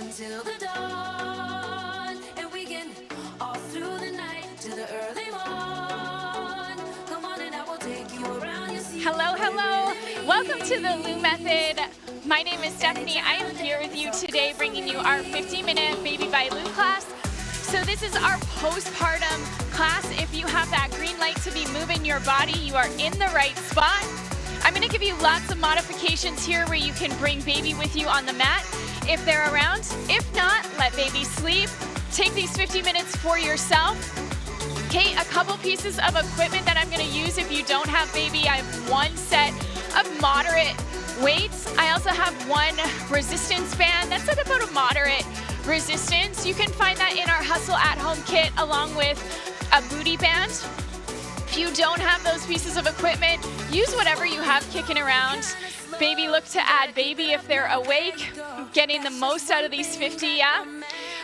until the dawn, and we can all through the night to the early morn. Come on and I will take you around your seat. Hello, hello. Welcome to the Lou Method. My name is Stephanie. I am here with you today bringing you our 15-minute Baby by Lou class. So this is our postpartum class. If you have that green light to be moving your body, you are in the right spot. I'm going to give you lots of modifications here where you can bring baby with you on the mat if they're around. If not, let baby sleep. Take these 50 minutes for yourself. Okay, a couple pieces of equipment that I'm going to use if you don't have baby. I have one set of moderate weights. I also have one resistance band that's at about a moderate resistance. You can find that in our Hustle at Home kit along with a booty band. If you don't have those pieces of equipment, use whatever you have kicking around. Baby, look to add baby if they're awake, getting the most out of these 50, yeah?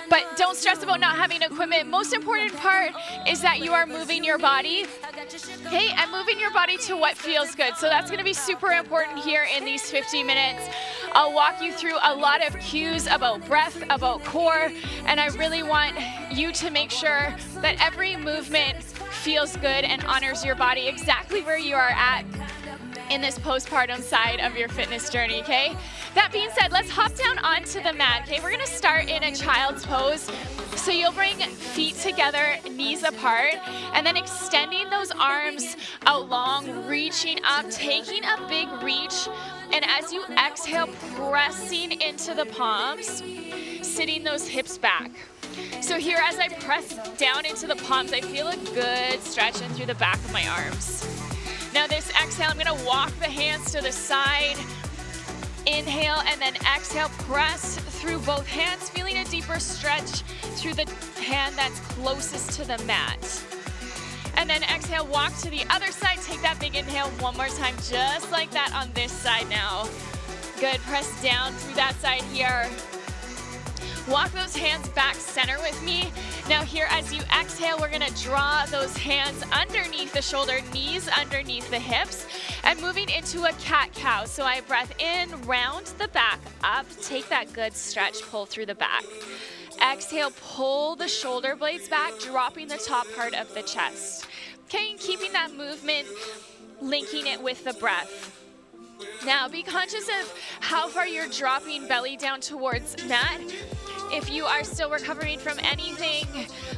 But don't stress about not having equipment. Most important part is that you are moving your body, okay, and moving your body to what feels good. So that's gonna be super important here in these 50 minutes. I'll walk you through a lot of cues about breath, about core, and I really want you to make sure that every movement feels good and honors your body exactly where you are at in this postpartum side of your fitness journey, okay? That being said, let's hop down onto the mat, okay? We're gonna start in a child's pose. So you'll bring feet together, knees apart, and then extending those arms out long, reaching up, taking a big reach, and as you exhale, pressing into the palms, sitting those hips back. So here, as I press down into the palms, I feel a good stretch in through the back of my arms. Now this exhale, I'm gonna walk the hands to the side. Inhale and then exhale, press through both hands, feeling a deeper stretch through the hand that's closest to the mat. And then exhale, walk to the other side, take that big inhale one more time, just like that on this side now. Good, press down through that side here. Walk those hands back center with me. Now here, as you exhale, we're gonna draw those hands underneath the shoulder, knees underneath the hips, and moving into a cat-cow. So I breath in, round the back up, take that good stretch, pull through the back. Exhale, pull the shoulder blades back, dropping the top part of the chest. Okay, and keeping that movement, linking it with the breath. Now be conscious of how far you're dropping belly down towards mat. If you are still recovering from anything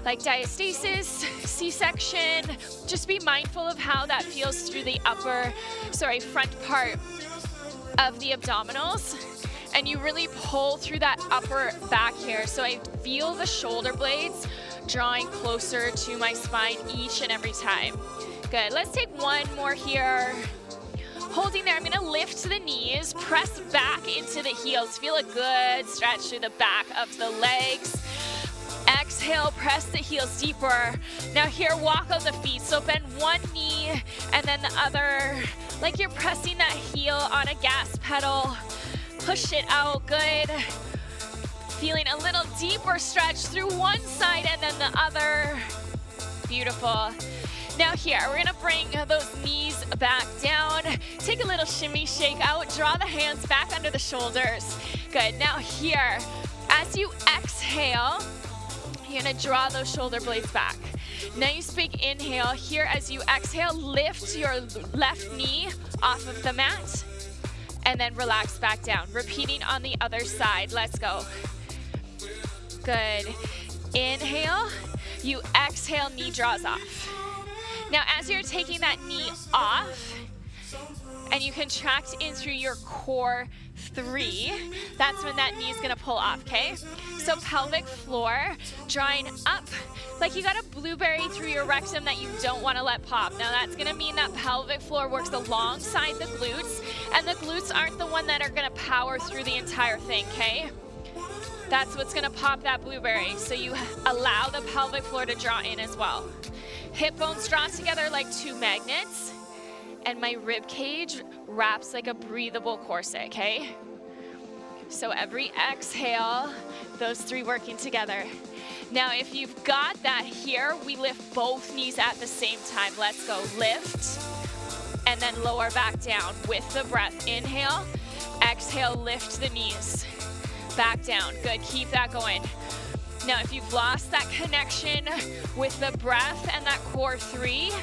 like diastasis, C-section, just be mindful of how that feels through the front part of the abdominals. And you really pull through that upper back here. So I feel the shoulder blades drawing closer to my spine each and every time. Good, let's take one more here. Holding there, I'm gonna lift the knees, press back into the heels. Feel a good stretch through the back of the legs. Exhale, press the heels deeper. Now here, walk out the feet. So bend one knee and then the other, like you're pressing that heel on a gas pedal. Push it out, good. Feeling a little deeper stretch through one side and then the other. Beautiful. Now here, we're gonna bring those knees back down. Take a little shimmy, shake out, draw the hands back under the shoulders. Good, now here, as you exhale, you're gonna draw those shoulder blades back. Nice big inhale. Here, as you exhale, lift your left knee off of the mat, and then relax back down. Repeating on the other side, let's go. Good, inhale, you exhale, knee draws off. Now, as you're taking that knee off, and you contract in through your core 3, that's when that knee is gonna pull off, okay? So pelvic floor, drawing up like you got a blueberry through your rectum that you don't wanna let pop. Now that's gonna mean that pelvic floor works alongside the glutes, and the glutes aren't the one that are gonna power through the entire thing, okay? That's what's gonna pop that blueberry. So you allow the pelvic floor to draw in as well. Hip bones draw together like two magnets, and my rib cage wraps like a breathable corset, okay? So every exhale, those 3 working together. Now, if you've got that here, we lift both knees at the same time. Let's go, lift, and then lower back down with the breath. Inhale, exhale, lift the knees. back down. Good, keep that going. Now, if you've lost that connection with the breath and that core 3,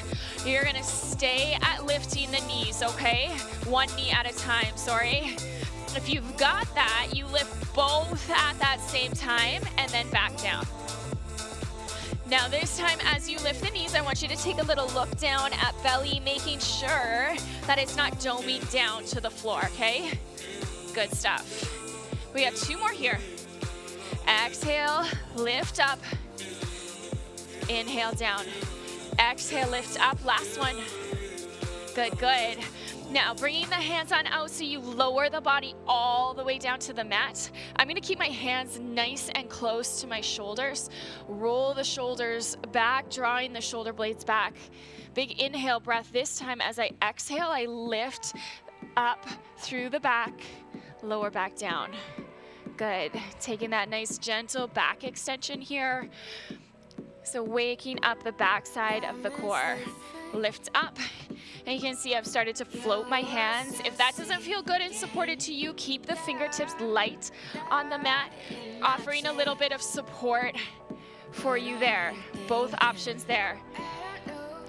you're gonna stay at lifting the knees, okay? One knee at a time, sorry. If you've got that, you lift both at that same time and then back down. Now this time, as you lift the knees, I want you to take a little look down at belly, making sure that it's not doming down to the floor, okay? Good stuff. We have 2 more here. Exhale, lift up. Inhale down. Exhale, lift up. Last one. Good, good. Now, bringing the hands on out so you lower the body all the way down to the mat. I'm gonna keep my hands nice and close to my shoulders. Roll the shoulders back, drawing the shoulder blades back. Big inhale breath. This time, as I exhale, I lift up through the back, lower back down. Good. Taking that nice gentle back extension here. So waking up the backside of the core. Lift up. And you can see I've started to float my hands. If that doesn't feel good and supported to you, keep the fingertips light on the mat, offering a little bit of support for you there. Both options there.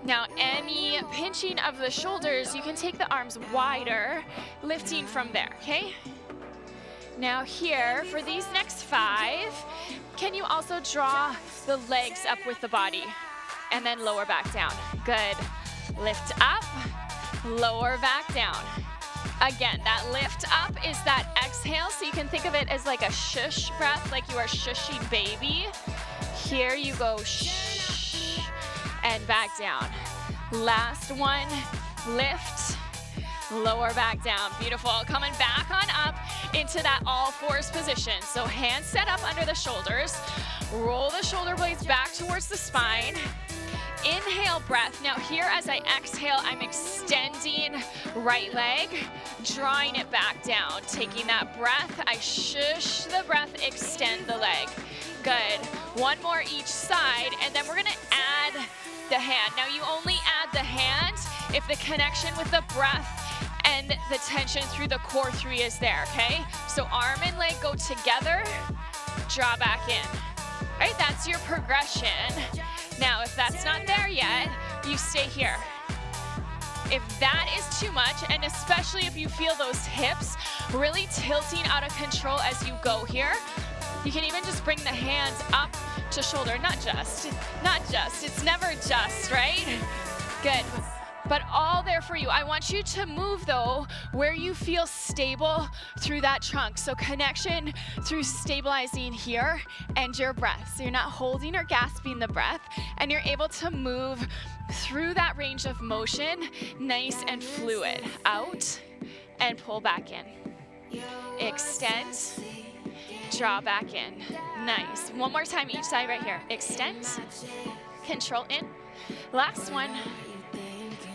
Now, any pinching of the shoulders, you can take the arms wider, lifting from there, okay? Now here, for these next 5, can you also draw the legs up with the body and then lower back down? Good. Lift up, lower back down. Again, that lift up is that exhale, so you can think of it as like a shush breath, like you are shushing baby. Here you go, shh, and back down. Last one, lift, lower back down. Beautiful. Coming back on up into that all 4s position. So hands set up under the shoulders. Roll the shoulder blades back towards the spine. Inhale, breath. Now here, as I exhale, I'm extending right leg, drawing it back down. Taking that breath, I shush the breath, extend the leg. Good. One more each side, and then we're gonna add the hand. Now you only add the hand if the connection with the breath and the tension through the core 3 is there, okay? So arm and leg go together, draw back in. All right, that's your progression. Now, if that's not there yet, you stay here. If that is too much, and especially if you feel those hips really tilting out of control as you go here, you can even just bring the hands up to shoulder. Not just, it's never just, right? Good. But all there for you. I want you to move though where you feel stable through that trunk. So connection through stabilizing here and your breath. So you're not holding or gasping the breath, and you're able to move through that range of motion, nice and fluid. Out and pull back in. Extend, draw back in. Nice. One more time each side right here. Extend, control in. Last one.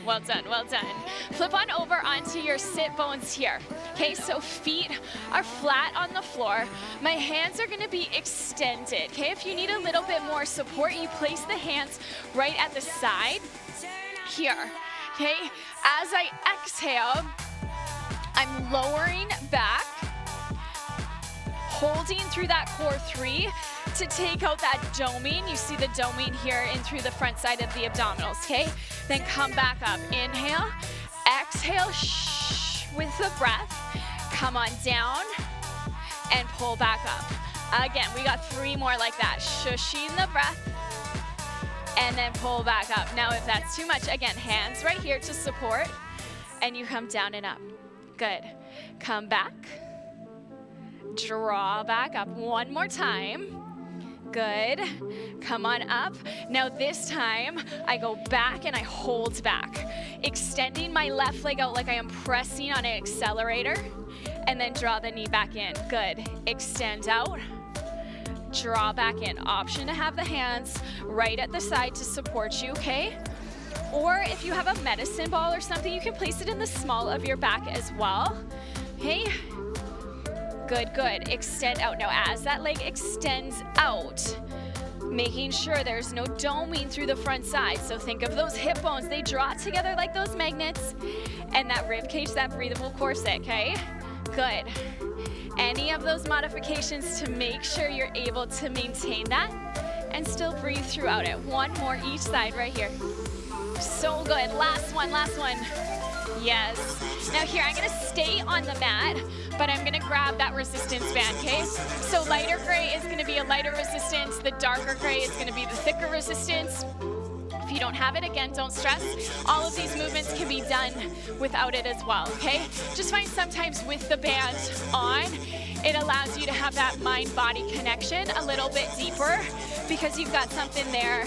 Well done, well done. Flip on over onto your sit bones here. Okay, so feet are flat on the floor. My hands are gonna be extended. Okay, if you need a little bit more support, you place the hands right at the side here. Okay, as I exhale, I'm lowering back, holding through that core 3 to take out that doming. You see the doming here in through the front side of the abdominals, okay? Then come back up. Inhale, exhale, shh, with the breath. Come on down and pull back up. Again, we got 3 more like that. Shushing the breath and then pull back up. Now, if that's too much, again, hands right here to support, and you come down and up. Good. Come back. Draw back up. One more time. Good. Come on up. Now this time, I go back and I hold back, extending my left leg out like I am pressing on an accelerator, and then draw the knee back in. Good. Extend out, draw back in. Option to have the hands right at the side to support you, okay? Or if you have a medicine ball or something, you can place it in the small of your back as well, okay? Good, good. Extend out. Now as that leg extends out, making sure there's no doming through the front side. So think of those hip bones. They draw together like those magnets, and that rib cage, that breathable corset, okay? Good. any of those modifications to make sure you're able to maintain that and still breathe throughout it. One more each side right here. So good. Last one, last one. Yes. Now here, I'm gonna stay on the mat, but I'm gonna grab that resistance band, okay? So lighter gray is gonna be a lighter resistance. The darker gray is gonna be the thicker resistance. If you don't have it, again, don't stress. All of these movements can be done without it as well, okay? Just find sometimes with the band on, it allows you to have that mind-body connection a little bit deeper because you've got something there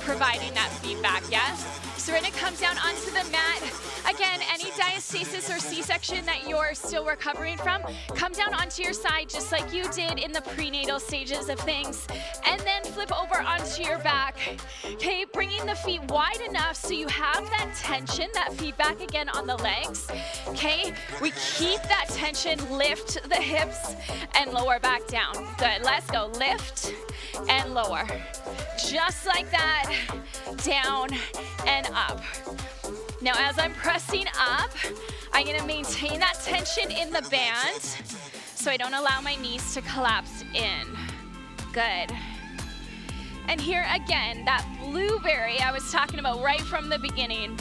providing that feedback, yes? So we're gonna come down onto the mat. Again, any diastasis or C-section that you're still recovering from, come down onto your side just like you did in the prenatal stages of things, and then flip over onto your back. Okay, bringing the feet wide enough so you have that tension, that feedback again on the legs. Okay, we keep that tension, lift the hips and lower back down. Good, let's go, lift and lower. Just like that, down and up. Now as I'm pressing up, I'm gonna maintain that tension in the band so I don't allow my knees to collapse in. Good. And here again, that blueberry I was talking about right from the beginning.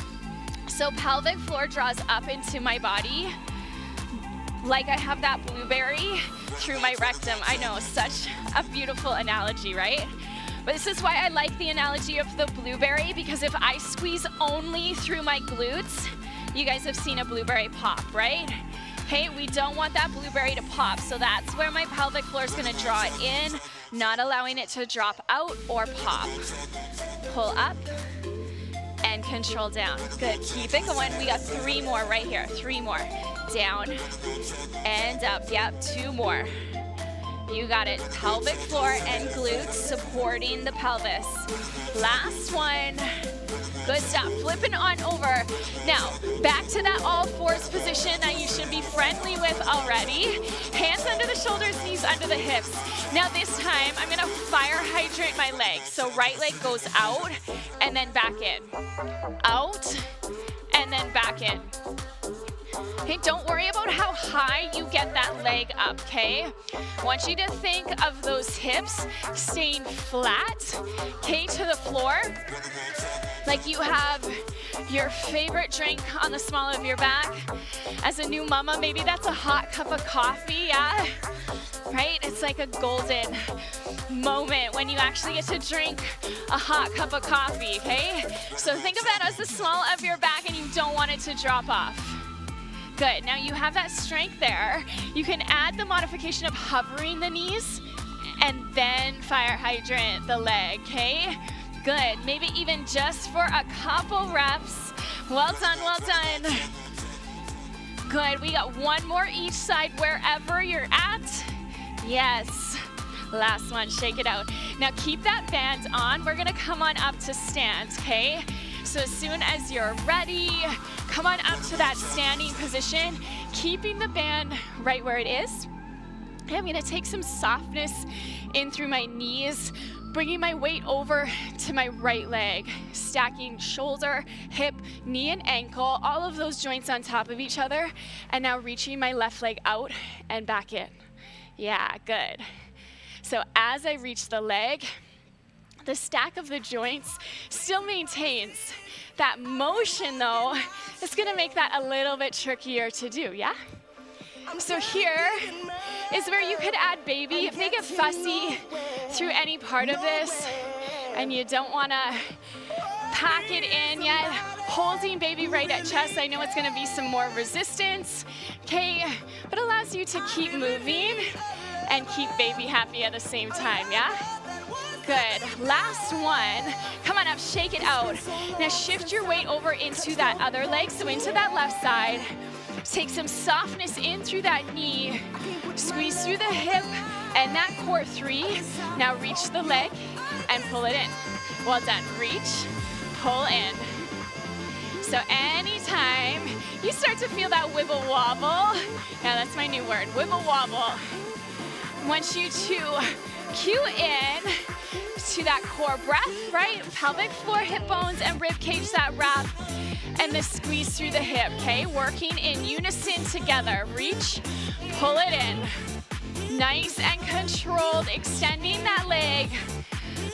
So pelvic floor draws up into my body like I have that blueberry through my rectum. I know, such a beautiful analogy, right? But this is why I like the analogy of the blueberry, because if I squeeze only through my glutes, you guys have seen a blueberry pop, right? Hey, we don't want that blueberry to pop, so that's where my pelvic floor is gonna draw it in, not allowing it to drop out or pop. Pull up and control down. Good, keep it going. We got 3 more right here, 3 more. Down and up, yep, 2 more. You got it. Pelvic floor and glutes supporting the pelvis. Last one. Good stuff. Flipping on over. Now, back to that all fours position that you should be friendly with already. Hands under the shoulders, knees under the hips. Now this time, I'm gonna fire hydrant my leg. So right leg goes out and then back in. Out and then back in. Okay, don't worry about how high you get that leg up, okay? I want you to think of those hips staying flat, okay, to the floor. Like you have your favorite drink on the small of your back. As a new mama, maybe that's a hot cup of coffee, yeah? Right? It's like a golden moment when you actually get to drink a hot cup of coffee, okay? So think of that as the small of your back and you don't want it to drop off. Good, now you have that strength there. You can add the modification of hovering the knees and then fire hydrant the leg, okay? Good, maybe even just for a couple reps. Well done, well done. Good, we got 1 more each side wherever you're at. Yes, last one, shake it out. Now keep that band on. We're gonna come on up to stand, okay? So as soon as you're ready, come on up to that standing position, keeping the band right where it is. And I'm gonna take some softness in through my knees, bringing my weight over to my right leg, stacking shoulder, hip, knee, and ankle, all of those joints on top of each other, and now reaching my left leg out and back in. Yeah, good. So as I reach the leg, the stack of the joints still maintains that motion though. It's gonna make that a little bit trickier to do, yeah? So here is where you could add baby. If they get fussy through any part of this and you don't wanna pack it in yet, holding baby right at chest. I know it's gonna be some more resistance, okay? But allows you to keep moving and keep baby happy at the same time, yeah? Good, last one. Come on up, shake it out. Now shift your weight over into that other leg, so into that left side. Take some softness in through that knee. Squeeze through the hip and that core 3. Now reach the leg and pull it in. Well done, reach, pull in. So anytime you start to feel that wibble wobble, now that's my new word, wibble wobble. I want you to cue in to that core breath, right? Pelvic floor, hip bones, and rib cage, that wrap, and the squeeze through the hip, okay? Working in unison together. Reach, pull it in. Nice and controlled, extending that leg.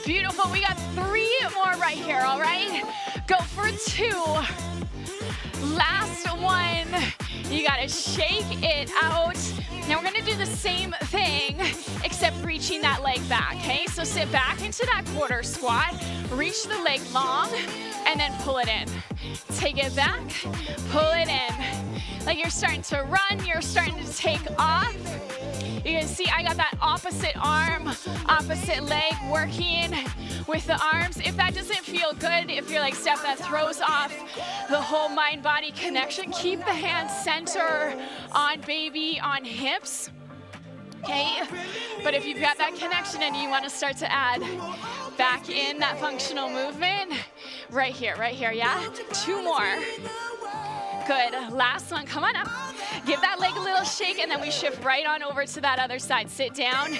Beautiful, we got 3 more right here, all right? Go for 2. Last one. You gotta shake it out. Now we're gonna do the same thing, except reaching that leg back, okay? So sit back into that quarter squat, reach the leg long, and then pull it in. Take it back, pull it in. Like you're starting to run, you're starting to take off. You can see I got that opposite arm, opposite leg working with the arms. If that doesn't feel good, if you're like Steph, that throws off the whole mind-body connection, keep the hands center on baby, on hips, okay? But if you've got that connection and you want to start to add back in that functional movement, right here, yeah? 2 more. Good, last one, come on up. Give that leg a little shake and then we shift right on over to that other side. Sit down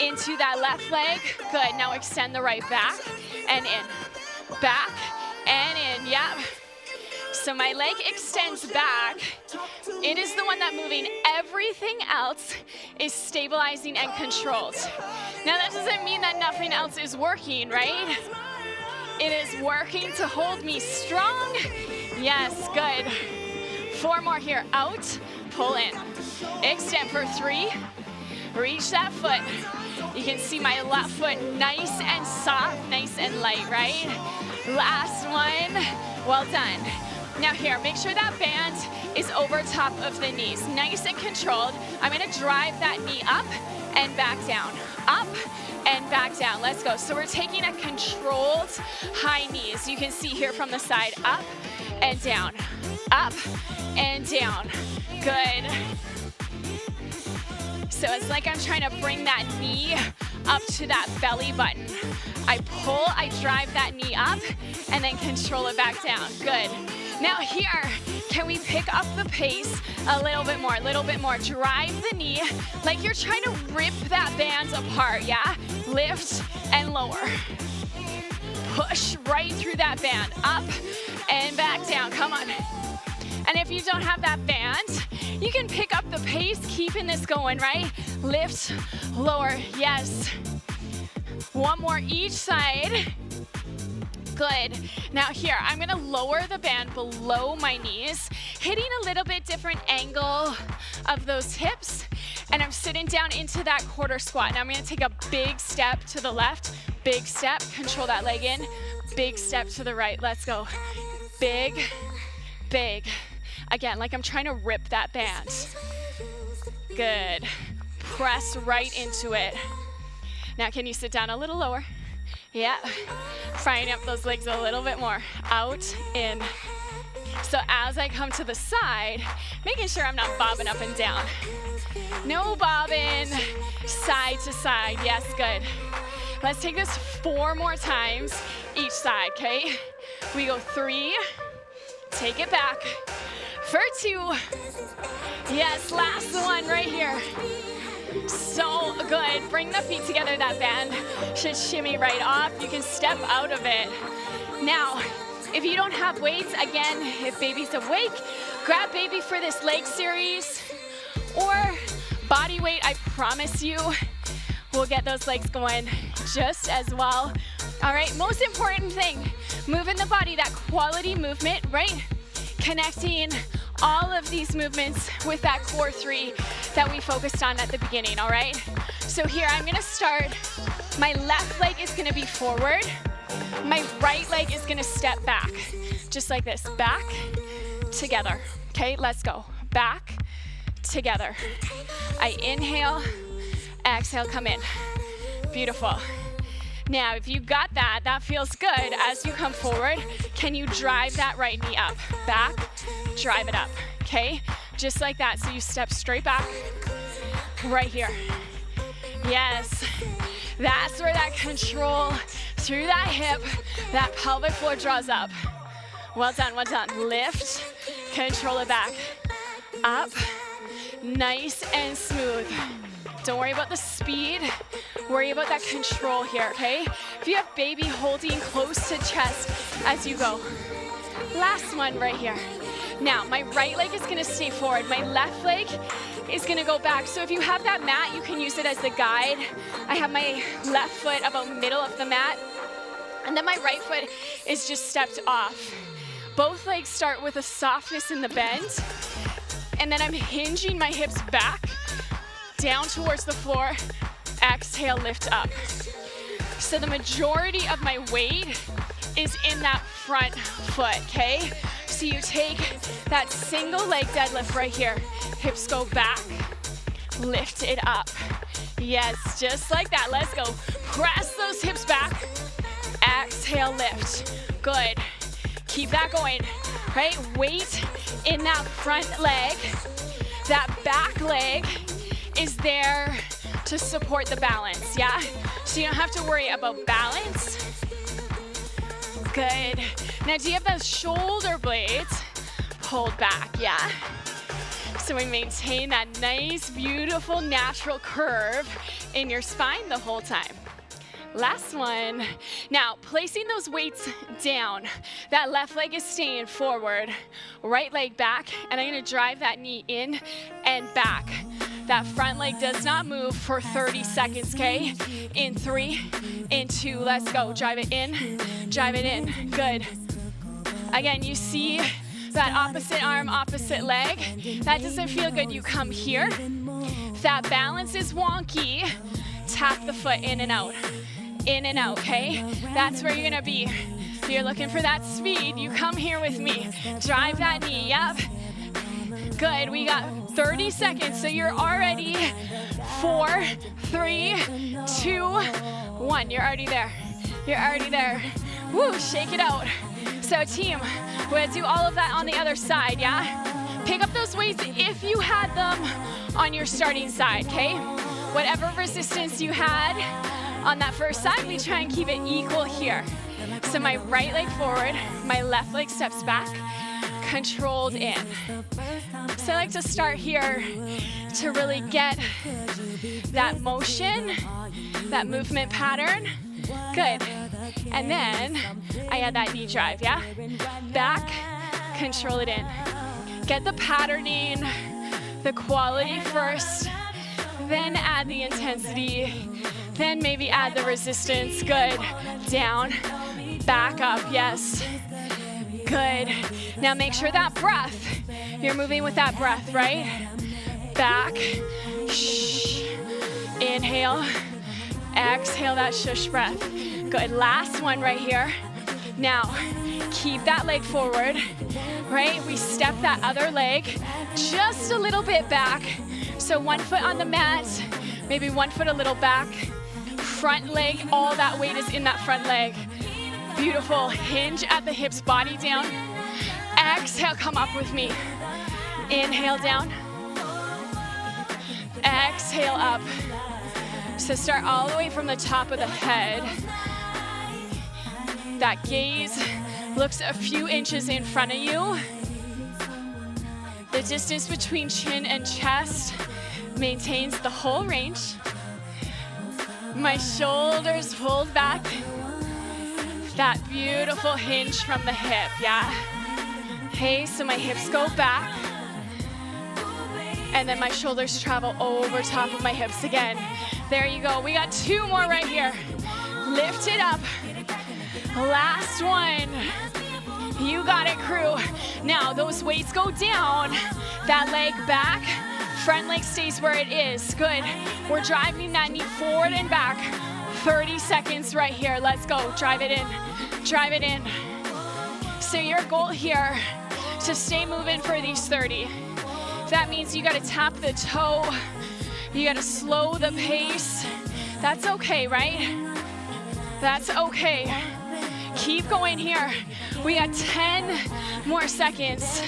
into that left leg. Good, now extend the right back and in. Back and in, yeah. So my leg extends back. It is the one that's moving. Everything else is stabilizing and controlled. Now that doesn't mean that nothing else is working, right? It is working to hold me strong. Yes, good. 4 more here, out, pull in. Extend for 3, reach that foot. You can see my left foot nice and soft, nice and light, right? Last one, well done. Now here, make sure that band is over top of the knees, nice and controlled. I'm gonna drive that knee up and back down, up and back down. Let's go. So we're taking a controlled high knees. You can see here from the side, up and down, up and down. Good. So it's like I'm trying to bring that knee up to that belly button. I pull, I drive that knee up, and then control it back down. Good. Now here, can we pick up the pace a little bit more, Drive the knee like you're trying to rip that band apart, yeah? Lift and lower. Push right through that band, up and back down, come on. And if you don't have that band, you can pick up the pace, keeping this going, right? Lift, lower, yes. 1 more each side. Good. Now here, I'm gonna lower the band below my knees, hitting a little bit different angle of those hips, and I'm sitting down into that quarter squat. Now I'm gonna take a big step to the left, big step, control that leg in, big step to the right, let's go. Big, big. Again, like I'm trying to rip that band. Good. Press right into it. Now can you sit down a little lower? Yeah. Frying up those legs a little bit more. Out, in. So as I come to the side, making sure I'm not bobbing up and down. No bobbing, side to side. Yes, good. Let's take this 4 more times each side, okay? We go 3, take it back. For 2, yes, last one right here. So good, bring the feet together, that band should shimmy right off. You can step out of it. Now, if you don't have weights, again, if baby's awake, grab baby for this leg series, or body weight, I promise you, we'll get those legs going just as well. All right, most important thing, moving the body, that quality movement, right? Connecting all of these movements with that core 3 that we focused on at the beginning, all right? So here, I'm gonna start, my left leg is gonna be forward, my right leg is gonna step back, just like this, back, together, okay? Let's go, back, together. I inhale, exhale, come in. Beautiful. Now, if you got that, that feels good. As you come forward, can you drive that right knee up? Back, drive it up, okay? Just like that, so you step straight back, right here. Yes, that's where that control through that hip, that pelvic floor draws up. Well done, well done. Lift, control it back, up, nice and smooth. Don't worry about the speed. Worry about that control here, okay? If you have baby, holding close to chest as you go. Last one right here. Now, my right leg is gonna stay forward. My left leg is gonna go back. So if you have that mat, you can use it as the guide. I have my left foot about middle of the mat, and then my right foot is just stepped off. Both legs start with a softness in the bend, and then I'm hinging my hips back, down towards the floor. Exhale, lift up. So the majority of my weight is in that front foot, okay? So you take that single leg deadlift right here. Hips go back, lift it up. Yes, just like that, let's go. Press those hips back. Exhale, lift. Good. Keep that going, right? Weight in that front leg. That back leg is there to support the balance, yeah? So you don't have to worry about balance. Good. Now, do you have those shoulder blades pulled back, yeah? So we maintain that nice, beautiful, natural curve in your spine the whole time. Last one. Now, placing those weights down. That left leg is staying forward, right leg back, and I'm gonna drive that knee in and back. That front leg does not move for 30 seconds, okay? In 3, in 2, let's go. Drive it in, drive it in, good. Again, you see that opposite arm, opposite leg. That doesn't feel good, you come here. If that balance is wonky, tap the foot in and out, okay? That's where you're gonna be. If you're looking for that speed, you come here with me. Drive that knee, yep. Good, we got 30 seconds, so you're already 4, 3, 2, 1. You're already there. You're already there. Woo, shake it out. So team, we're gonna do all of that on the other side, yeah? Pick up those weights if you had them on your starting side, okay? Whatever resistance you had on that first side, we try and keep it equal here. So my right leg forward, my left leg steps back, controlled in. So I like to start here to really get that motion, that movement pattern. Good. And then I add that knee drive, yeah? Back, control it in. Get the patterning, the quality first, then add the intensity, then maybe add the resistance. Good. Down, back up, yes. Good. Now make sure that breath, you're moving with that breath, right? Back, shh. Inhale, exhale that shush breath. Good, last one right here. Now, keep that leg forward, right? We step that other leg just a little bit back. So one foot on the mat, maybe one foot a little back. Front leg, all that weight is in that front leg. Beautiful, hinge at the hips, body down. Exhale, come up with me. Inhale down. Exhale up. So start all the way from the top of the head. That gaze looks a few inches in front of you. The distance between chin and chest maintains the whole range. My shoulders pulled back. That beautiful hinge from the hip, yeah? Okay, so my hips go back. And then my shoulders travel over top of my hips again. There you go. We got 2 more right here. Lift it up. Last one. You got it, crew. Now, those weights go down. That leg back. Front leg stays where it is. Good. We're driving that knee forward and back. 30 seconds right here. Let's go. Drive it in. Drive it in. So your goal here to stay moving for these 30. That means you got to tap the toe. You got to slow the pace. That's okay, right? That's okay. Keep going here. We got 10 more seconds.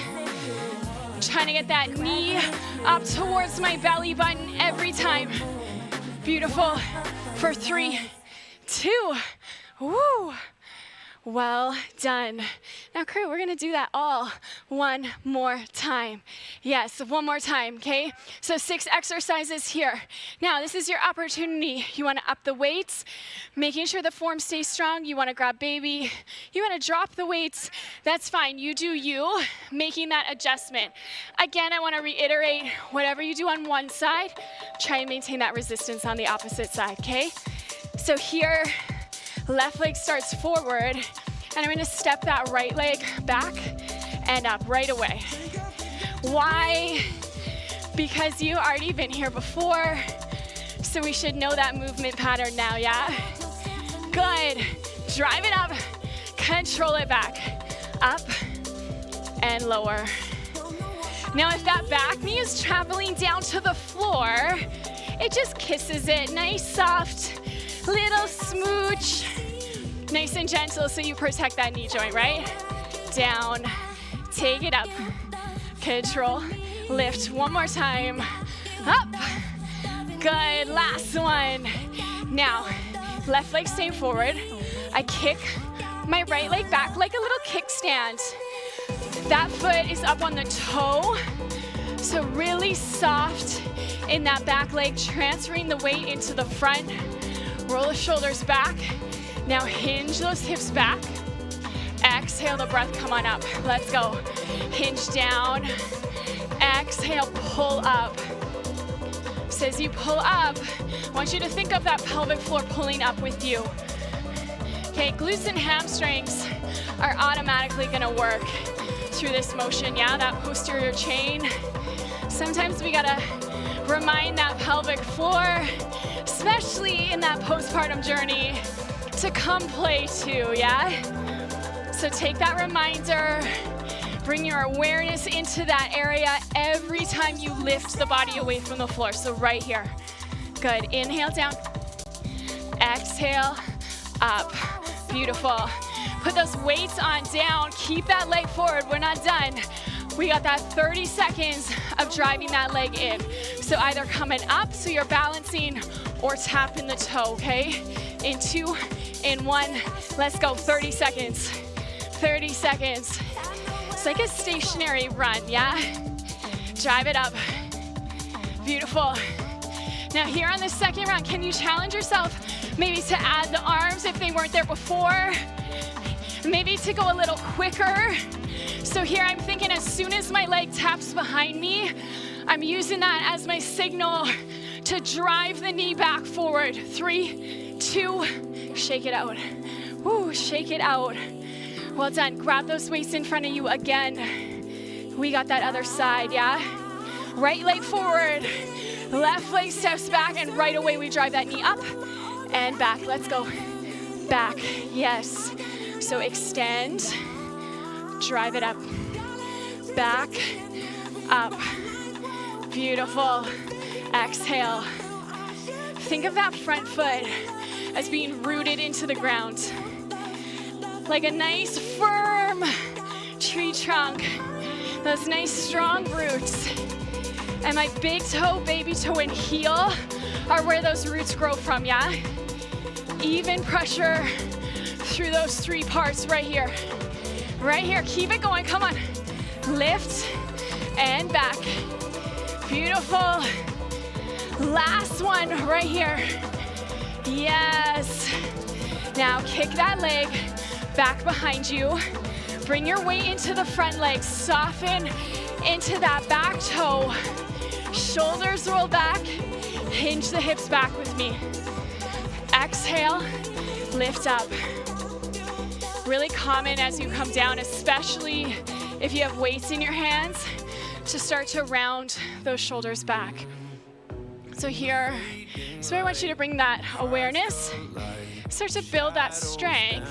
Trying to get that knee up towards my belly button every time. Beautiful. For 3, 2, woo. Well done. Now crew, we're gonna do that all one more time. Yes, one more time, okay? So 6 exercises here. Now this is your opportunity. You wanna up the weights, making sure the form stays strong. You wanna grab baby. You wanna drop the weights. That's fine, you do you, making that adjustment. Again, I wanna reiterate, whatever you do on one side, try and maintain that resistance on the opposite side, okay? So here, left leg starts forward, and I'm gonna step that right leg back and up right away. Why? Because you've already been here before, so we should know that movement pattern now, yeah? Good. Drive it up, control it back. Up and lower. Now if that back knee is traveling down to the floor, it just kisses it, nice, soft, little smooch, nice and gentle so you protect that knee joint, right? Down, take it up, control, lift, one more time, up, good, last one. Now, left leg staying forward, I kick my right leg back like a little kickstand. That foot is up on the toe, so really soft in that back leg, transferring the weight into the front. Roll the shoulders back. Now hinge those hips back. Exhale the breath, come on up. Let's go. Hinge down. Exhale, pull up. So as you pull up, I want you to think of that pelvic floor pulling up with you. Okay, glutes and hamstrings are automatically gonna work through this motion, yeah? That posterior chain. Sometimes we gotta remind that pelvic floor, especially in that postpartum journey, to come play too, yeah? So take that reminder, bring your awareness into that area every time you lift the body away from the floor. So right here. Good, inhale down, exhale, up, beautiful. Put those weights on down, keep that leg forward, we're not done. We got that 30 seconds of driving that leg in. So either coming up, so you're balancing, or tapping the toe, okay? In 2, in 1, let's go, 30 seconds. 30 seconds. It's like a stationary run, yeah? Drive it up. Beautiful. Now here on the second round, can you challenge yourself maybe to add the arms if they weren't there before? Maybe to go a little quicker. So here I'm thinking as soon as my leg taps behind me, I'm using that as my signal to drive the knee back forward. 3, 2, shake it out. Woo, shake it out. Well done. Grab those weights in front of you again. We got that other side, yeah? Right leg forward, left leg steps back, and right away we drive that knee up and back. Let's go. Back, yes. So extend, drive it up, back, up, beautiful, exhale. Think of that front foot as being rooted into the ground, like a nice firm tree trunk, those nice strong roots. And my big toe, baby toe, and heel are where those roots grow from, yeah? Even pressure through those 3 parts right here. Right here, keep it going, come on. Lift and back. Beautiful. Last one right here. Yes. Now kick that leg back behind you. Bring your weight into the front leg. Soften into that back toe. Shoulders roll back. Hinge the hips back with me. Exhale, lift up. Really common as you come down, especially if you have weights in your hands, to start to round those shoulders back. So here, so I want you to bring that awareness, start to build that strength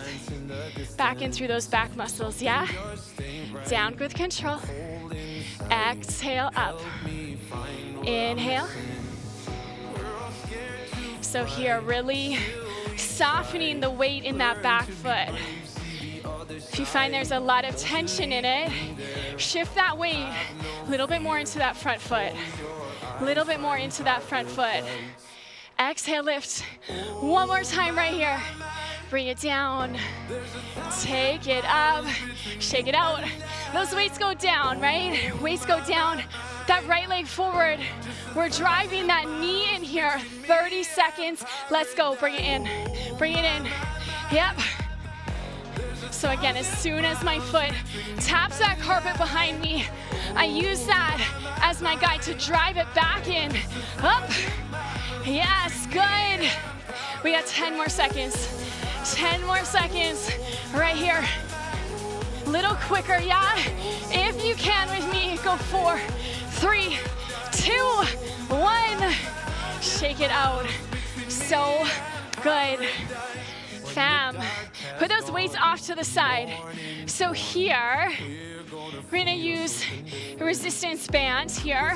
back in through those back muscles, yeah? Down with control. Exhale, up. Inhale. So here, really softening the weight in that back foot. If you find there's a lot of tension in it, shift that weight a little bit more into that front foot. A little bit more into that front foot. Exhale, lift. One more time right here. Bring it down. Take it up. Shake it out. Those weights go down, right? Weights go down. That right leg forward. We're driving that knee in here. 30 seconds. Let's go. Bring it in. Bring it in. Yep. So again, as soon as my foot taps that carpet behind me, I use that as my guide to drive it back in. Up. Yes, good. We got 10 more seconds. 10 more seconds right here. Little quicker, yeah? If you can with me, go 4, 3, 2, 1. Shake it out. So good. Fam, put those weights off to the side. So here, we're gonna use a resistance band here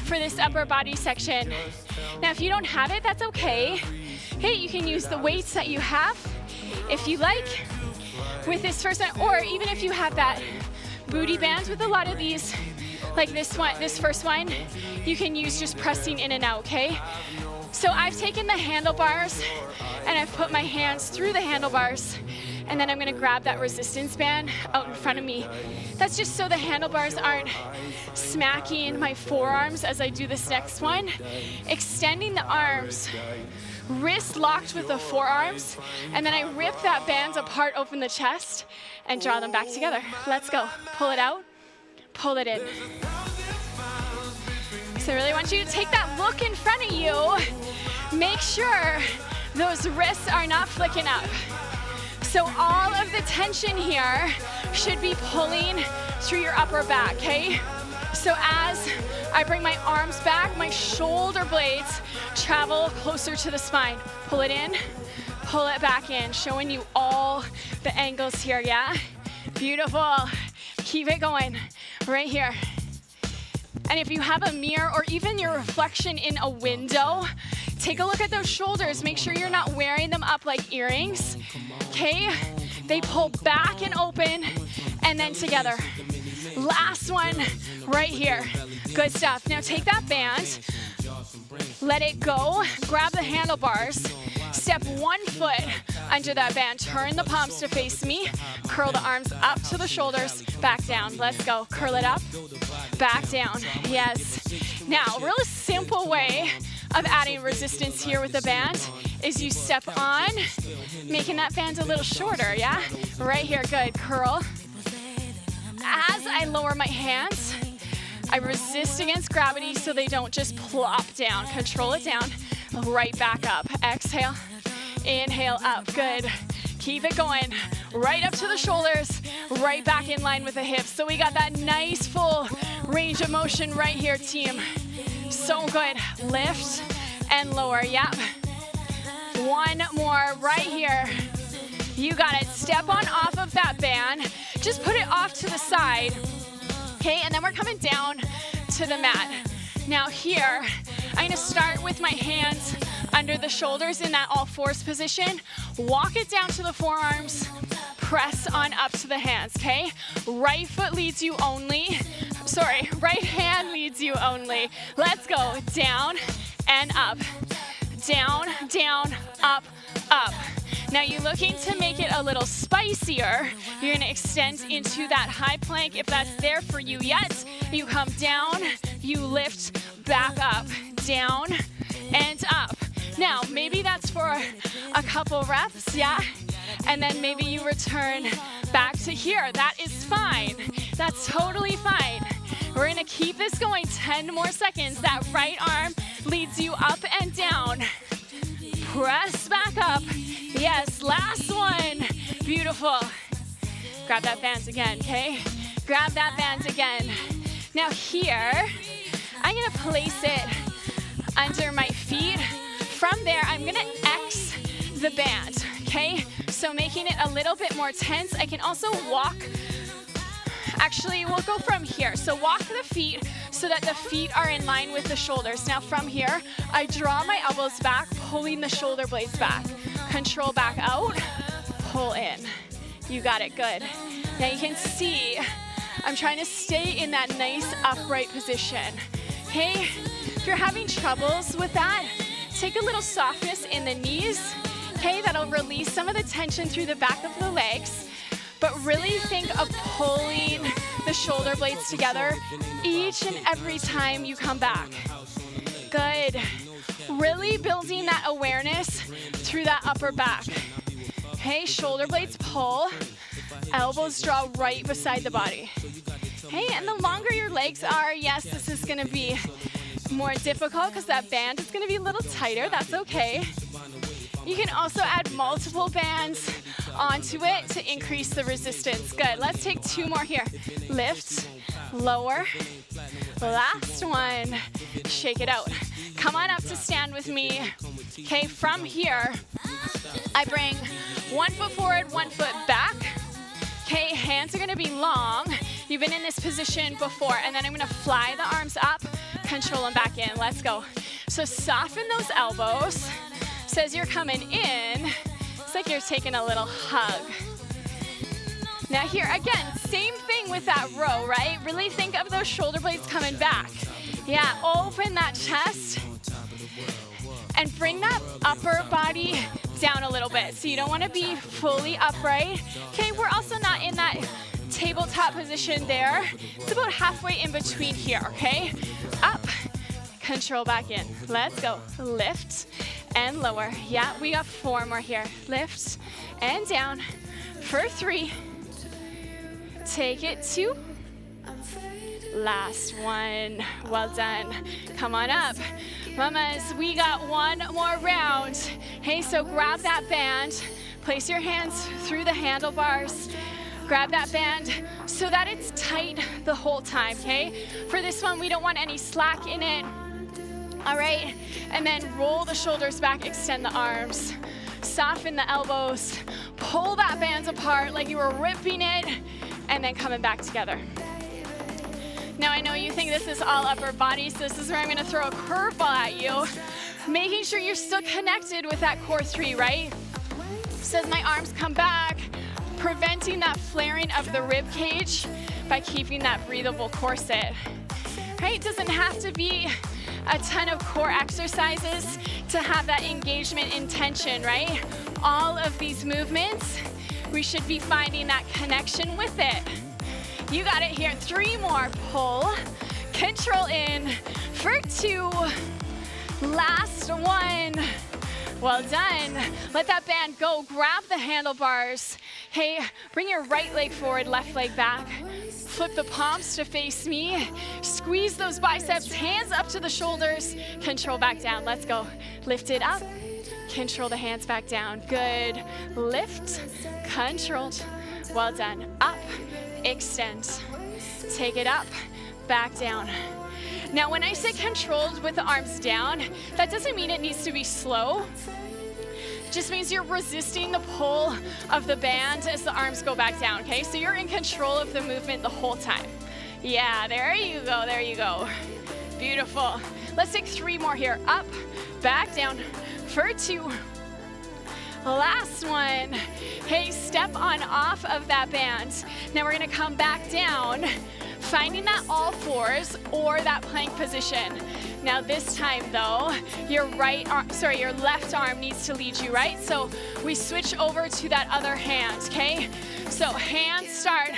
for this upper body section. Now, if you don't have it, that's okay. Hey, you can use the weights that you have if you like with this first one, or even if you have that booty band with a lot of these, like this one, this first one, you can use just pressing in and out, okay? So I've taken the handlebars and I've put my hands through the handlebars, and then I'm gonna grab that resistance band out in front of me. That's just so the handlebars aren't smacking my forearms as I do this next one. Extending the arms, wrist locked with the forearms, and then I rip that band apart, open the chest, and draw them back together. Let's go. Pull it out, pull it in. So I really want you to take that look in front of you. Make sure those wrists are not flicking up. So all of the tension here should be pulling through your upper back, okay? So as I bring my arms back, my shoulder blades travel closer to the spine. Pull it in, pull it back in, showing you all the angles here, yeah? Beautiful. Keep it going right here. And if you have a mirror or even your reflection in a window, take a look at those shoulders. Make sure you're not wearing them up like earrings, okay? They pull back and open and then together. Last one right here. Good stuff. Now take that band, let it go, grab the handlebars, step one foot under that band, turn the palms to face me, curl the arms up to the shoulders, back down. Let's go. Curl it up, back down. Yes. Now, a really simple way of adding resistance here with the band is you step on, making that band a little shorter, yeah? Right here, good. Curl. As I lower my hands, I resist against gravity so they don't just plop down. Control it down, right back up. Exhale, inhale up, good. Keep it going, right up to the shoulders, right back in line with the hips. So we got that nice full range of motion right here, team. So good, lift and lower, yep. One more right here. You got it, step on off of that band. Just put it off to the side, okay? And then we're coming down to the mat. Now here, I'm gonna start with my hands under the shoulders in that all fours position. Walk it down to the forearms, press on up to the hands, okay? Right foot leads you only. Sorry, right hand leads you only. Let's go, down and up. Down, down, up, up. Now you're looking to make it a little spicier. You're gonna extend into that high plank if that's there for you yet. You come down, you lift back up, down and up. Now, maybe that's for a couple reps, yeah? And then maybe you return back to here. That is fine. That's totally fine. We're gonna keep this going 10 more seconds. That right arm leads you up and down. Press back up. Yes, last one. Beautiful. Grab that band again, okay? Grab that band again. Now here, I'm gonna place it under my feet. From there, I'm gonna X the band, okay? So making it a little bit more tense. I can also walk. Actually, we'll go from here. So walk the feet so that the feet are in line with the shoulders. Now from here, I draw my elbows back, pulling the shoulder blades back. Control back out, pull in. You got it, good. Now you can see, I'm trying to stay in that nice upright position. Okay, if you're having troubles with that, take a little softness in the knees. Okay, Okay, that'll release some of the tension through the back of the legs, but really think of pulling the shoulder blades together each and every time you come back. Good. Really building that awareness through that upper back. Okay, shoulder blades pull, elbows draw right beside the body. Okay, and the longer your legs are, yes, this is gonna be more difficult because that band is gonna be a little tighter, that's okay. You can also add multiple bands onto it to increase the resistance. Good, let's take 2 more here. Lift, lower, last one, shake it out. Come on up to stand with me. Okay, from here, I bring 1 foot forward, 1 foot back. Okay, hands are gonna be long. You've been in this position before, and then I'm gonna fly the arms up, control them back in. Let's go. So soften those elbows. So as you're coming in, it's like you're taking a little hug. Now here, again, same thing with that row, right? Really think of those shoulder blades coming back. Yeah, open that chest and bring that upper body down a little bit. So you don't want to be fully upright. Okay, we're also not in that tabletop position there. It's about halfway in between here, okay? Up, control back in. Let's go. Lift and lower. Yeah, we got 4 more here. Lift and down for 3. Take it 2. Last one. Well done. Come on up. Mamas, we got 1 more round. Hey, so grab that band. Place your hands through the handlebars. Grab that band so that it's tight the whole time, okay? For this one, we don't want any slack in it. All right, and then roll the shoulders back, extend the arms. Soften the elbows. Pull that band apart like you were ripping it, and then coming back together. Now I know you think this is all upper body, so this is where I'm gonna throw a curveball at you. Making sure you're still connected with that core 3, right? So as my arms come back, preventing that flaring of the rib cage by keeping that breathable corset. Right? It doesn't have to be a ton of core exercises to have that engagement in tension, right? All of these movements, we should be finding that connection with it. You got it here. 3 more. Pull, control in for 2. Last one. Well done. Let that band go. Grab the handlebars. Hey, bring your right leg forward, left leg back. Flip the palms to face me. Squeeze those biceps, hands up to the shoulders. Control back down. Let's go. Lift it up. Control the hands back down. Good. Lift. Controlled. Well done. Up. Extend. Take it up. Back down. Now, when I say controlled with the arms down, that doesn't mean it needs to be slow. Just means you're resisting the pull of the band as the arms go back down, okay? So you're in control of the movement the whole time. Yeah, there you go, there you go. Beautiful. Let's take 3 more here. Up, back down for 2. Last one. Hey, step on off of that band. Now we're gonna come back down, finding that all fours or that plank position. Now this time though, your left arm needs to lead you, right? So we switch over to that other hand, okay? So hands start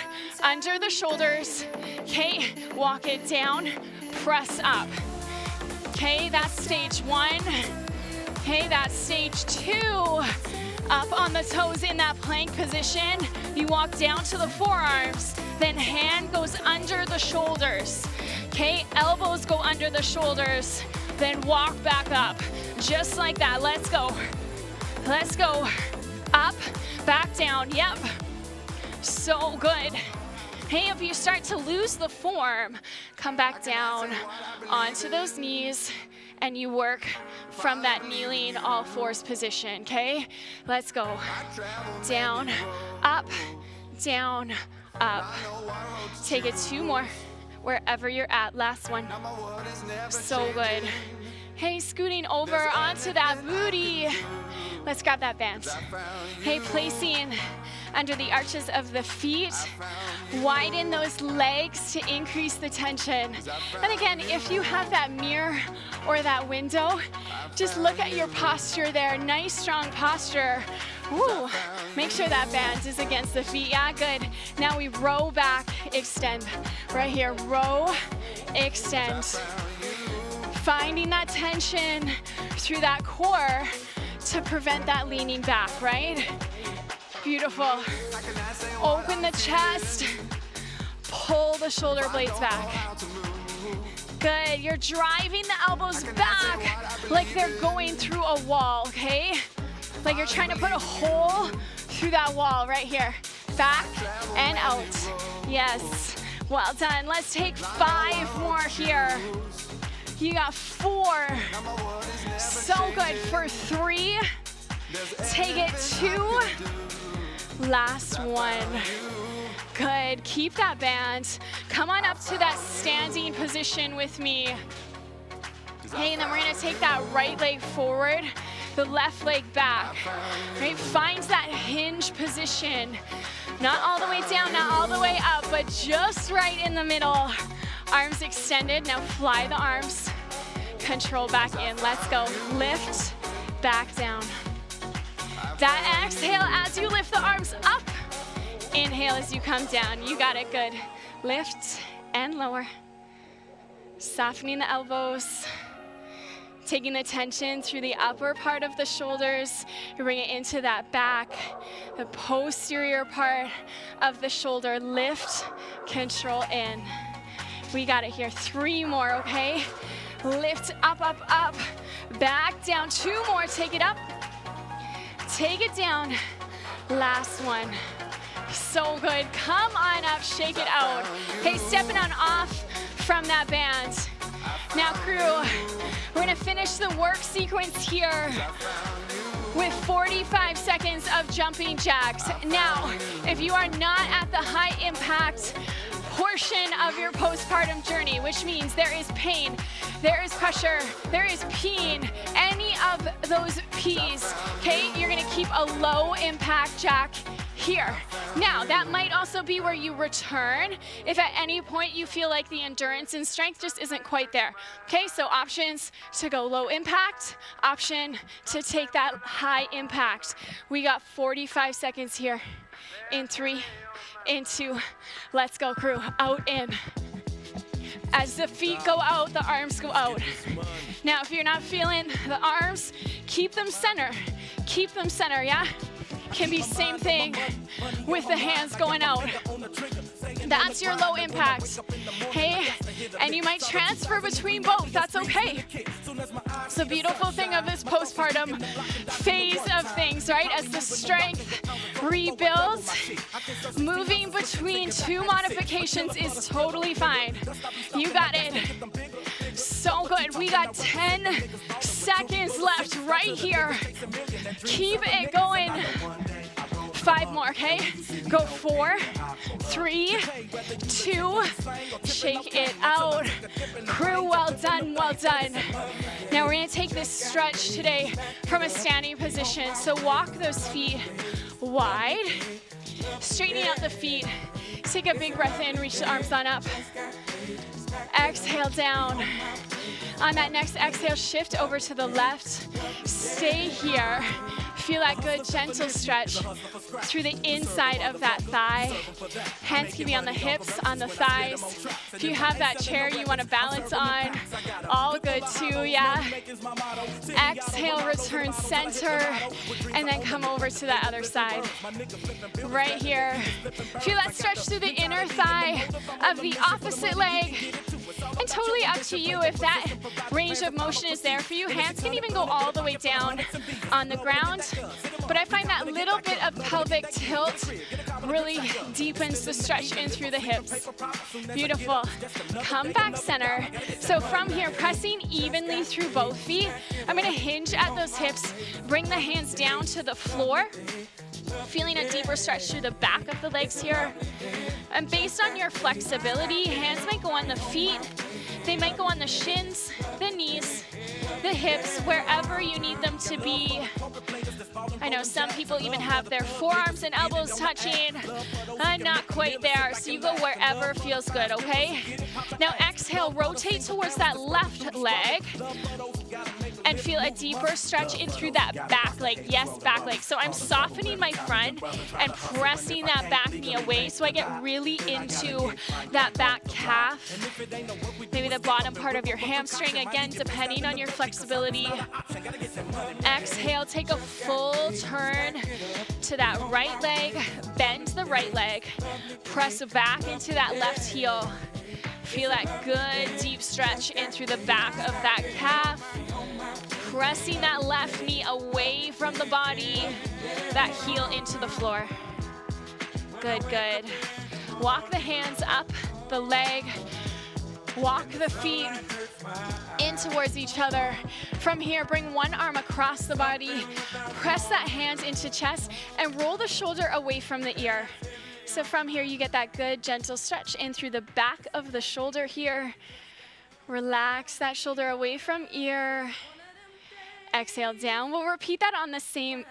under the shoulders, okay? Walk it down, press up. Okay, that's stage 1. Okay, that's stage 2. Up on the toes in that plank position. You walk down to the forearms, then hand goes under the shoulders. Okay, elbows go under the shoulders, then walk back up. Just like that, let's go. Let's go. Up, back down, yep. So good. Hey, if you start to lose the form, come back down onto those knees and you work from that kneeling all fours position, okay? Let's go. Down, up, down, up. Take it 2 more, wherever you're at. Last one. So good. Hey, scooting over onto that booty. Let's grab that band. Hey, placing under the arches of the feet. Widen those legs to increase the tension. And again, if you have that mirror or that window, just look at your posture there. Nice, strong posture. Woo. Make sure that band is against the feet. Yeah, good. Now we row back, extend. Right here, row, extend. Finding that tension through that core to prevent that leaning back, right? Beautiful. Open the chest. Pull the shoulder blades back. Good. You're driving the elbows back like they're going through a wall, okay? Like you're trying to put a hole through that wall right here. Back and out. Yes. Well done. Let's take 5 more here. You got 4. So good for 3. Take it 2. Last one. Good. Keep that band. Come on up to that standing position with me. Okay, and then we're gonna take that right leg forward, the left leg back. Right? Find that hinge position. Not all the way down, not all the way up, but just right in the middle. Arms extended. Now fly the arms. Control back in. Let's go. Lift, back down. That exhale as you lift the arms up. Inhale as you come down. You got it. Good. Lift and lower. Softening the elbows. Taking the tension through the upper part of the shoulders. You bring it into that back, the posterior part of the shoulder. Lift, control in. We got it here. 3 more, okay? Lift up, up, up. Back down. 2 more. Take it up. Take it down. Last one. So good. Come on up. Shake it out. Hey, stepping on off from that band. Now, crew, we're gonna finish the work sequence here with 45 seconds of jumping jacks. Now, if you are not at the high impact portion of your postpartum journey, which means there is pain, there is pressure, there is peeing, any of those P's, okay, you're gonna keep a low impact jack here. Now, that might also be where you return if at any point you feel like the endurance and strength just isn't quite there. Okay, so options to go low impact, option to take that high impact. We got 45 seconds here. In 3, in 2, let's go, crew. Out, in. As the feet go out, the arms go out. Now, if you're not feeling the arms, keep them center. Keep them center, yeah? Can be same thing with the hands going out. That's your low impact, hey? And you might transfer between both, that's okay. It's the beautiful thing of this postpartum phase of things, right? As the strength rebuilds, moving between 2 modifications is totally fine. You got it. So good. We got 10 seconds left right here. Keep it going. 5 more, okay? Go 4, 3, 2, shake it out. Crew, well done, well done. Now we're gonna take this stretch today from a standing position. So walk those feet wide, straightening out the feet. Take a big breath in, reach the arms on up. Exhale down. On that next exhale, shift over to the left. Stay here. Feel that good, gentle stretch through the inside of that thigh. Hands can be on the hips, on the thighs. If you have that chair you want to balance on, all good too, yeah. Exhale, return center, and then come over to that other side. Right here. Feel that stretch through the inner thigh of the opposite leg. And totally up to you if that range of motion is there for you. Hands can even go all the way down on the ground. But I find that little bit of pelvic tilt really deepens the stretch in through the hips. Beautiful. Come back center. So from here, pressing evenly through both feet, I'm gonna hinge at those hips, bring the hands down to the floor. Feeling a deeper stretch through the back of the legs here. And based on your flexibility, hands might go on the feet, they might go on the shins, the knees, the hips, wherever you need them to be. I I know some people even have their forearms and elbows touching. I'm not quite there, so you go wherever feels good, okay? Now exhale, rotate towards that left leg and feel a deeper stretch in through that back leg. Yes, back leg. So I'm softening my front and pressing that back knee away so I get really into that back calf. Maybe the bottom part of your hamstring, again, depending on your flexibility. Exhale, take a full turn to that right leg, bend the right leg, press back into that left heel. Feel that good deep stretch in through the back of that calf. Pressing that left knee away from the body, that heel into the floor. Good, good. Walk the hands up the leg, walk the feet in towards each other. From here, bring one arm across the body, press that hand into chest, and roll the shoulder away from the ear. So from here, you get that good, gentle stretch in through the back of the shoulder here. Relax that shoulder away from ear. Exhale down. We'll repeat that on the same,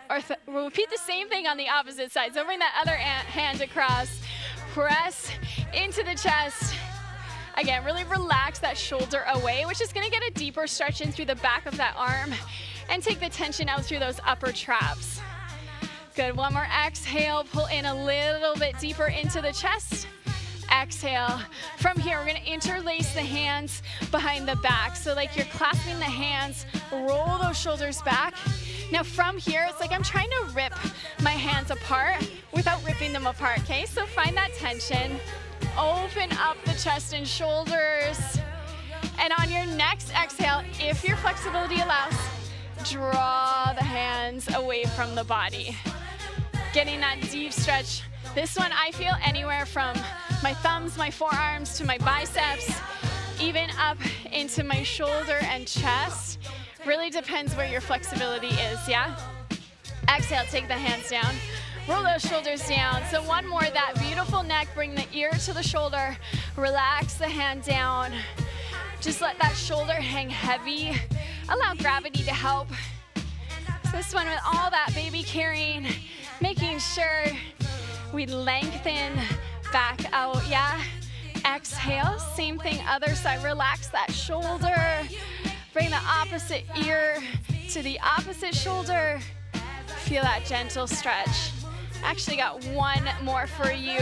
we'll repeat the same thing on the opposite side. So bring that other hand across, press into the chest. Again, really relax that shoulder away, which is gonna get a deeper stretch in through the back of that arm, and take the tension out through those upper traps. Good, one more exhale, pull in a little bit deeper into the chest. Exhale. From here, we're gonna interlace the hands behind the back. So like you're clasping the hands, roll those shoulders back. Now from here, it's like I'm trying to rip my hands apart without ripping them apart, okay? So find that tension. Open up the chest and shoulders. And on your next exhale, if your flexibility allows, draw the hands away from the body. Getting that deep stretch. This one I feel anywhere from my thumbs, my forearms, to my biceps, even up into my shoulder and chest. Really depends where your flexibility is, yeah? Exhale, take the hands down. Roll those shoulders down. So one more, that beautiful neck, bring the ear to the shoulder, relax the hand down. Just let that shoulder hang heavy. Allow gravity to help. So this one with all that baby carrying, making sure we lengthen back out, yeah? Exhale, same thing, other side. Relax that shoulder. Bring the opposite ear to the opposite shoulder. Feel that gentle stretch. Actually got one more for you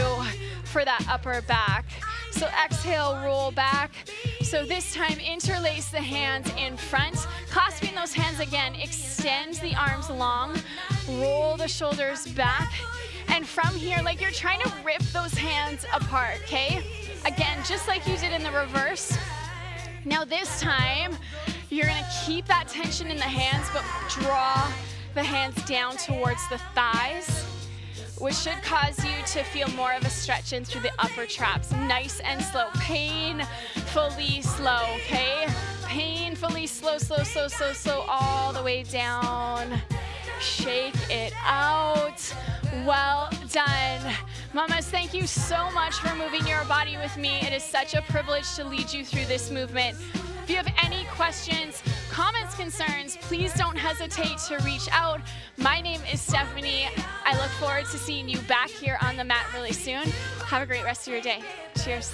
for that upper back. So exhale, roll back. So this time, interlace the hands in front. Clasping those hands again, extend the arms long. Roll the shoulders back. And from here, like you're trying to rip those hands apart, okay? Again, just like you did in the reverse. Now this time, you're gonna keep that tension in the hands, but draw the hands down towards the thighs, which should cause you to feel more of a stretch in through the upper traps. Nice and slow, painfully slow, okay? Painfully slow, slow, slow, slow, slow, all the way down. Shake it out. Well done. Mamas, thank you so much for moving your body with me. It is such a privilege to lead you through this movement. If you have any questions, comments, concerns, please don't hesitate to reach out. My name is Stephanie. I look forward to seeing you back here on the mat really soon. Have a great rest of your day. Cheers.